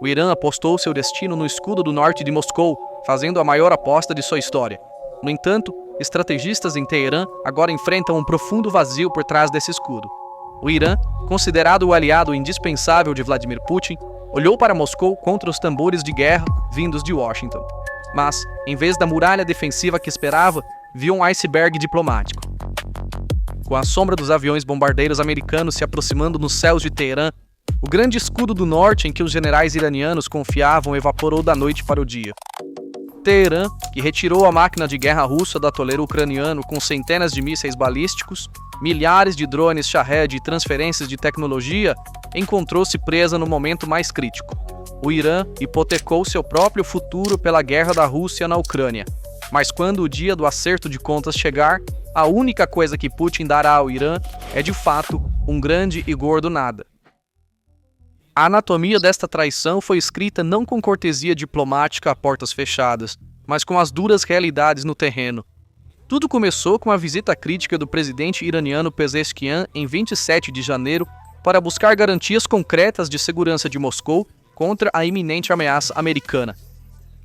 o Irã apostou seu destino no escudo do norte de Moscou, fazendo a maior aposta de sua história. No entanto, estrategistas em Teherã agora enfrentam um profundo vazio por trás desse escudo. O Irã, considerado o aliado indispensável de Vladimir Putin, olhou para Moscou contra os tambores de guerra vindos de Washington. Mas, em vez da muralha defensiva que esperava, viu um iceberg diplomático. Com a sombra dos aviões bombardeiros americanos se aproximando nos céus de Teherã, o grande escudo do norte em que os generais iranianos confiavam evaporou da noite para o dia. Teherã, que retirou a máquina de guerra russa do atoleiro ucraniano com centenas de mísseis balísticos, milhares de drones Shahed e transferências de tecnologia, encontrou-se presa no momento mais crítico. O Irã hipotecou seu próprio futuro pela guerra da Rússia na Ucrânia. Mas quando o dia do acerto de contas chegar, a única coisa que Putin dará ao Irã é, de fato, um grande e gordo nada. A anatomia desta traição foi escrita não com cortesia diplomática a portas fechadas, mas com as duras realidades no terreno. Tudo começou com a visita crítica do presidente iraniano Pezeshkian em 27 de janeiro para buscar garantias concretas de segurança de Moscou contra a iminente ameaça americana.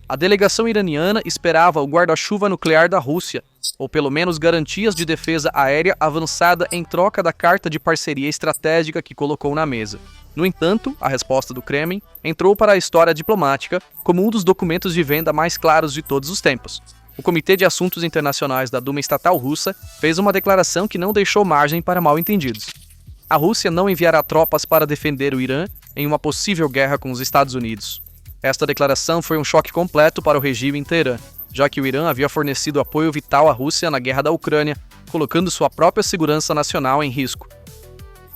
A delegação iraniana esperava o guarda-chuva nuclear da Rússia, ou pelo menos garantias de defesa aérea avançada em troca da carta de parceria estratégica que colocou na mesa. No entanto, a resposta do Kremlin entrou para a história diplomática como um dos documentos de venda mais claros de todos os tempos. O Comitê de Assuntos Internacionais da Duma Estatal Russa fez uma declaração que não deixou margem para mal-entendidos. A Rússia não enviará tropas para defender o Irã em uma possível guerra com os Estados Unidos. Esta declaração foi um choque completo para o regime em Teherã, já que o Irã havia fornecido apoio vital à Rússia na guerra da Ucrânia, colocando sua própria segurança nacional em risco.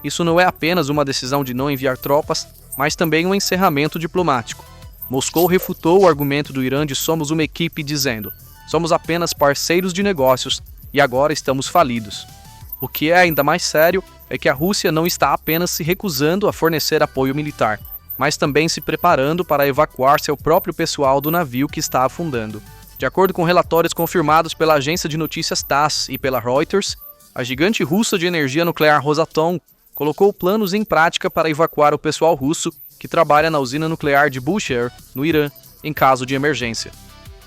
Isso não é apenas uma decisão de não enviar tropas, mas também um encerramento diplomático. Moscou refutou o argumento do Irã de somos uma equipe dizendo: somos apenas parceiros de negócios e agora estamos falidos. O que é ainda mais sério é que a Rússia não está apenas se recusando a fornecer apoio militar, mas também se preparando para evacuar seu próprio pessoal do navio que está afundando. De acordo com relatórios confirmados pela agência de notícias TASS e pela Reuters, a gigante russa de energia nuclear Rosatom colocou planos em prática para evacuar o pessoal russo que trabalha na usina nuclear de Bushehr, no Irã, em caso de emergência.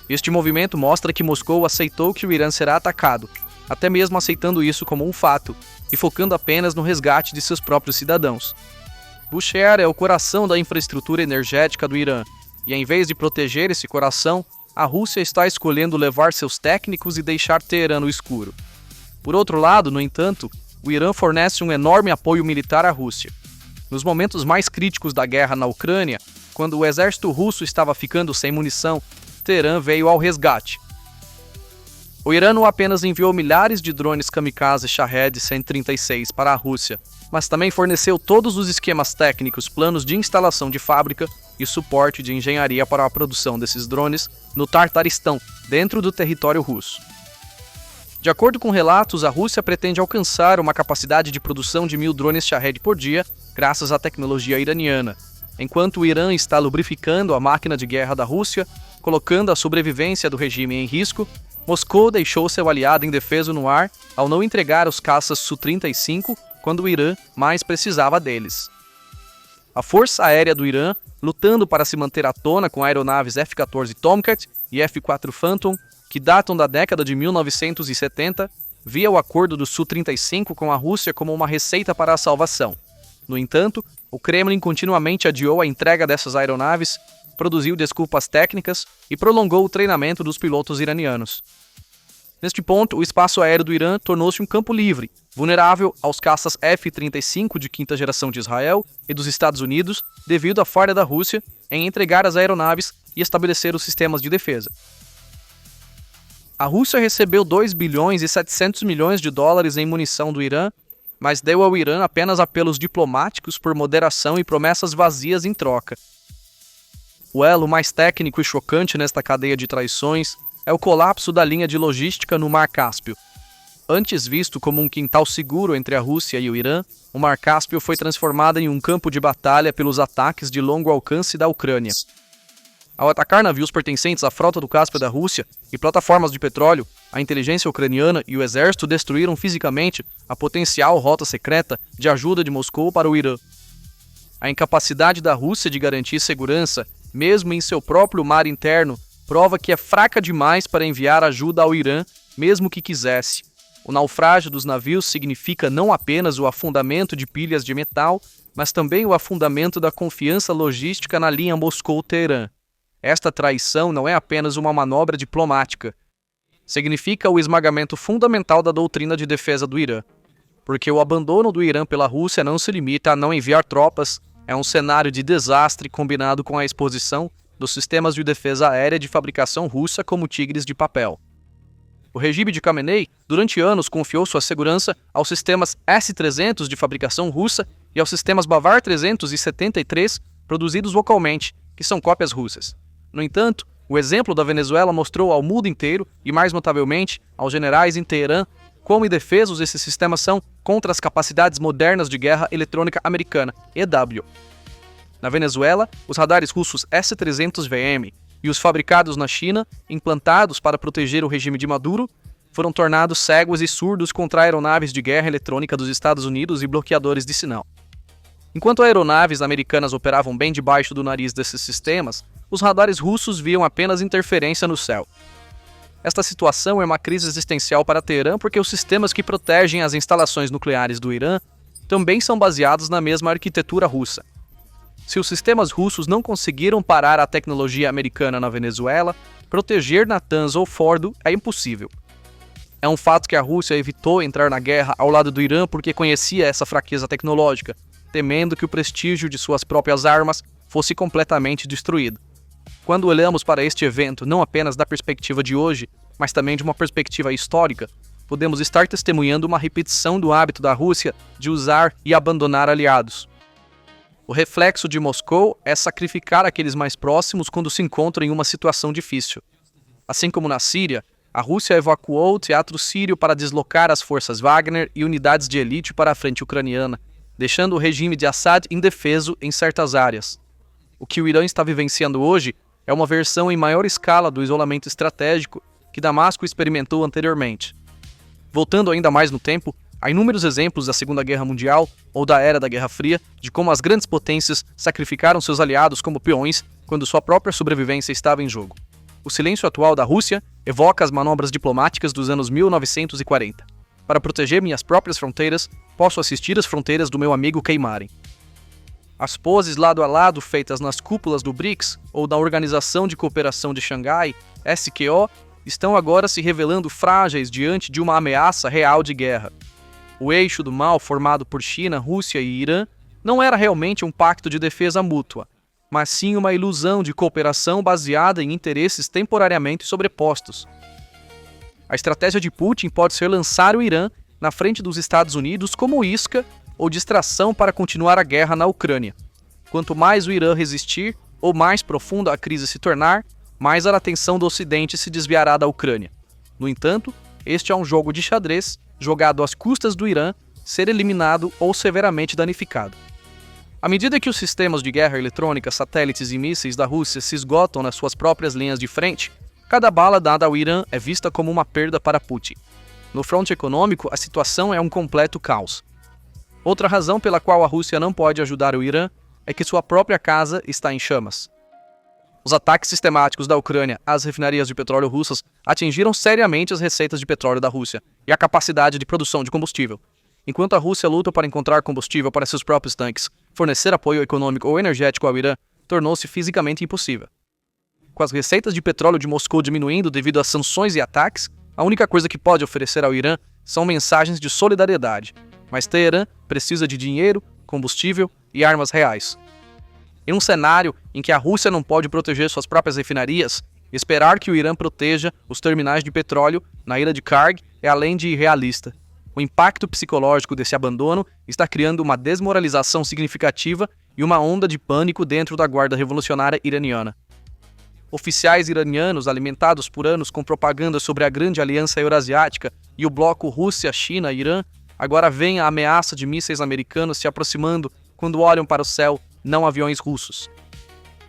Este movimento mostra que Moscou aceitou que o Irã será atacado, até mesmo aceitando isso como um fato, e focando apenas no resgate de seus próprios cidadãos. Bushehr é o coração da infraestrutura energética do Irã, e em vez de proteger esse coração, a Rússia está escolhendo levar seus técnicos e deixar Teherã no escuro. Por outro lado, no entanto, o Irã fornece um enorme apoio militar à Rússia. Nos momentos mais críticos da guerra na Ucrânia, quando o exército russo estava ficando sem munição, Teherã veio ao resgate. O Irã não apenas enviou milhares de drones kamikaze Shahed 136 para a Rússia, mas também forneceu todos os esquemas técnicos, planos de instalação de fábrica e suporte de engenharia para a produção desses drones no Tartaristão, dentro do território russo. De acordo com relatos, a Rússia pretende alcançar uma capacidade de produção de 1.000 drones Shahed por dia, graças à tecnologia iraniana, enquanto o Irã está lubrificando a máquina de guerra da Rússia, colocando a sobrevivência do regime em risco. Moscou deixou seu aliado indefeso no ar ao não entregar os caças Su-35 quando o Irã mais precisava deles. A Força Aérea do Irã, lutando para se manter à tona com aeronaves F-14 Tomcat e F-4 Phantom, que datam da década de 1970, via o acordo do Su-35 com a Rússia como uma receita para a salvação. No entanto, o Kremlin continuamente adiou a entrega dessas aeronaves, produziu desculpas técnicas e prolongou o treinamento dos pilotos iranianos. Neste ponto, o espaço aéreo do Irã tornou-se um campo livre, vulnerável aos caças F-35 de quinta geração de Israel e dos Estados Unidos, devido à falha da Rússia em entregar as aeronaves e estabelecer os sistemas de defesa. A Rússia recebeu 2 bilhões e 700 milhões de dólares em munição do Irã, mas deu ao Irã apenas apelos diplomáticos por moderação e promessas vazias em troca. O elo mais técnico e chocante nesta cadeia de traições é o colapso da linha de logística no Mar Cáspio. Antes visto como um quintal seguro entre a Rússia e o Irã, o Mar Cáspio foi transformado em um campo de batalha pelos ataques de longo alcance da Ucrânia. Ao atacar navios pertencentes à frota do Cáspio da Rússia e plataformas de petróleo, a inteligência ucraniana e o exército destruíram fisicamente a potencial rota secreta de ajuda de Moscou para o Irã. A incapacidade da Rússia de garantir segurança, mesmo em seu próprio mar interno, prova que é fraca demais para enviar ajuda ao Irã, mesmo que quisesse. O naufrágio dos navios significa não apenas o afundamento de pilhas de metal, mas também o afundamento da confiança logística na linha Moscou-Teherã. Esta traição não é apenas uma manobra diplomática. Significa o esmagamento fundamental da doutrina de defesa do Irã. Porque o abandono do Irã pela Rússia não se limita a não enviar tropas, é um cenário de desastre combinado com a exposição dos sistemas de defesa aérea de fabricação russa como tigres de papel. O regime de Khamenei, durante anos, confiou sua segurança aos sistemas S-300 de fabricação russa e aos sistemas Bavar 373 produzidos localmente, que são cópias russas. No entanto, o exemplo da Venezuela mostrou ao mundo inteiro, e mais notavelmente aos generais em Teherã, quão indefesos esses sistemas são contra as capacidades modernas de guerra eletrônica americana, EW. Na Venezuela, os radares russos S-300VM e os fabricados na China, implantados para proteger o regime de Maduro, foram tornados cegos e surdos contra aeronaves de guerra eletrônica dos Estados Unidos e bloqueadores de sinal. Enquanto aeronaves americanas operavam bem debaixo do nariz desses sistemas, os radares russos viam apenas interferência no céu. Esta situação é uma crise existencial para Teherã porque os sistemas que protegem as instalações nucleares do Irã também são baseados na mesma arquitetura russa. Se os sistemas russos não conseguiram parar a tecnologia americana na Venezuela, proteger Natanz ou Fordo é impossível. É um fato que a Rússia evitou entrar na guerra ao lado do Irã porque conhecia essa fraqueza tecnológica, temendo que o prestígio de suas próprias armas fosse completamente destruído. Quando olhamos para este evento não apenas da perspectiva de hoje, mas também de uma perspectiva histórica, podemos estar testemunhando uma repetição do hábito da Rússia de usar e abandonar aliados. O reflexo de Moscou é sacrificar aqueles mais próximos quando se encontram em uma situação difícil. Assim como na Síria, a Rússia evacuou o teatro sírio para deslocar as forças Wagner e unidades de elite para a frente ucraniana, deixando o regime de Assad indefeso em certas áreas. O que o Irã está vivenciando hoje é uma versão em maior escala do isolamento estratégico que Damasco experimentou anteriormente. Voltando ainda mais no tempo, há inúmeros exemplos da Segunda Guerra Mundial ou da Era da Guerra Fria de como as grandes potências sacrificaram seus aliados como peões quando sua própria sobrevivência estava em jogo. O silêncio atual da Rússia evoca as manobras diplomáticas dos anos 1940. Para proteger minhas próprias fronteiras, posso assistir as fronteiras do meu amigo queimarem. As poses lado a lado feitas nas cúpulas do BRICS ou da Organização de Cooperação de Xangai, SQO, estão agora se revelando frágeis diante de uma ameaça real de guerra. O eixo do mal formado por China, Rússia e Irã não era realmente um pacto de defesa mútua, mas sim uma ilusão de cooperação baseada em interesses temporariamente sobrepostos. A estratégia de Putin pode ser lançar o Irã na frente dos Estados Unidos como isca ou distração para continuar a guerra na Ucrânia. Quanto mais o Irã resistir, ou mais profunda a crise se tornar, mais a atenção do Ocidente se desviará da Ucrânia. No entanto, este é um jogo de xadrez jogado às custas do Irã ser eliminado ou severamente danificado. À medida que os sistemas de guerra eletrônica, satélites e mísseis da Rússia se esgotam nas suas próprias linhas de frente, cada bala dada ao Irã é vista como uma perda para Putin. No fronte econômico, a situação é um completo caos. Outra razão pela qual a Rússia não pode ajudar o Irã é que sua própria casa está em chamas. Os ataques sistemáticos da Ucrânia às refinarias de petróleo russas atingiram seriamente as receitas de petróleo da Rússia e a capacidade de produção de combustível. Enquanto a Rússia luta para encontrar combustível para seus próprios tanques, fornecer apoio econômico ou energético ao Irã tornou-se fisicamente impossível. Com as receitas de petróleo de Moscou diminuindo devido às sanções e ataques, a única coisa que pode oferecer ao Irã são mensagens de solidariedade. Mas Teherã precisa de dinheiro, combustível e armas reais. Em um cenário em que a Rússia não pode proteger suas próprias refinarias, esperar que o Irã proteja os terminais de petróleo na ilha de Karg é além de irrealista. O impacto psicológico desse abandono está criando uma desmoralização significativa e uma onda de pânico dentro da Guarda Revolucionária Iraniana. Oficiais iranianos alimentados por anos com propaganda sobre a Grande Aliança Eurasiática e o bloco Rússia-China-Irã agora veem a ameaça de mísseis americanos se aproximando quando olham para o céu, não aviões russos.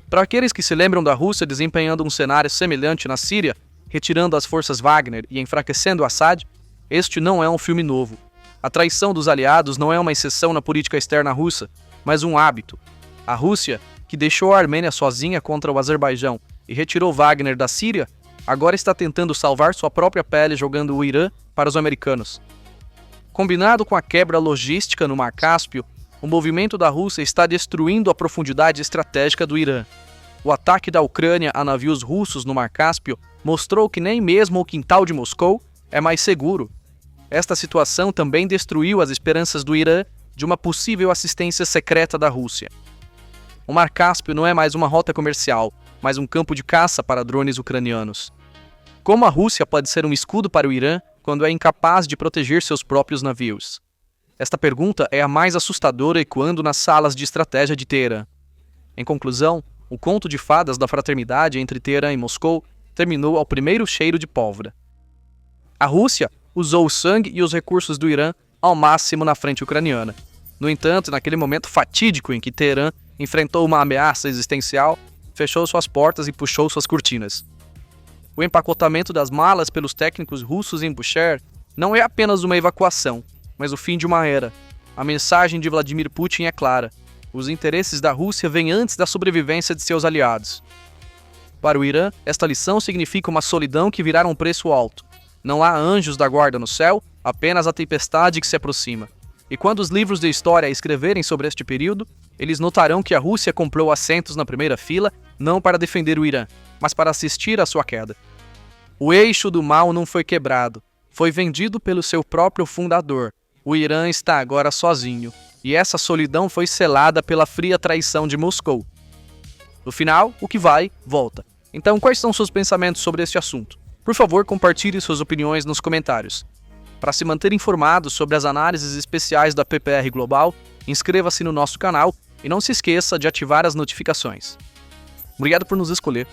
Para aqueles que se lembram da Rússia desempenhando um cenário semelhante na Síria, retirando as forças Wagner e enfraquecendo Assad, este não é um filme novo. A traição dos aliados não é uma exceção na política externa russa, mas um hábito. A Rússia, que deixou a Armênia sozinha contra o Azerbaijão e retirou Wagner da Síria, agora está tentando salvar sua própria pele jogando o Irã para os americanos. Combinado com a quebra logística no Mar Cáspio, o movimento da Rússia está destruindo a profundidade estratégica do Irã. O ataque da Ucrânia a navios russos no Mar Cáspio mostrou que nem mesmo o quintal de Moscou é mais seguro. Esta situação também destruiu as esperanças do Irã de uma possível assistência secreta da Rússia. O Mar Cáspio não é mais uma rota comercial, mas um campo de caça para drones ucranianos. Como a Rússia pode ser um escudo para o Irã quando é incapaz de proteger seus próprios navios? Esta pergunta é a mais assustadora ecoando nas salas de estratégia de Teherã. Em conclusão, o conto de fadas da fraternidade entre Teherã e Moscou terminou ao primeiro cheiro de pólvora. A Rússia usou o sangue e os recursos do Irã ao máximo na frente ucraniana. No entanto, naquele momento fatídico em que Teherã enfrentou uma ameaça existencial, fechou suas portas e puxou suas cortinas. O empacotamento das malas pelos técnicos russos em Bushehr não é apenas uma evacuação, mas o fim de uma era. A mensagem de Vladimir Putin é clara: os interesses da Rússia vêm antes da sobrevivência de seus aliados. Para o Irã, esta lição significa uma solidão que virá um preço alto. Não há anjos da guarda no céu, apenas a tempestade que se aproxima. E quando os livros de história escreverem sobre este período, eles notarão que a Rússia comprou assentos na primeira fila não para defender o Irã, mas para assistir à sua queda. O eixo do mal não foi quebrado, foi vendido pelo seu próprio fundador. O Irã está agora sozinho, e essa solidão foi selada pela fria traição de Moscou. No final, o que vai, volta. Então, quais são seus pensamentos sobre este assunto? Por favor, compartilhe suas opiniões nos comentários. Para se manter informado sobre as análises especiais da PPR Global, inscreva-se no nosso canal e não se esqueça de ativar as notificações. Obrigado por nos escolher.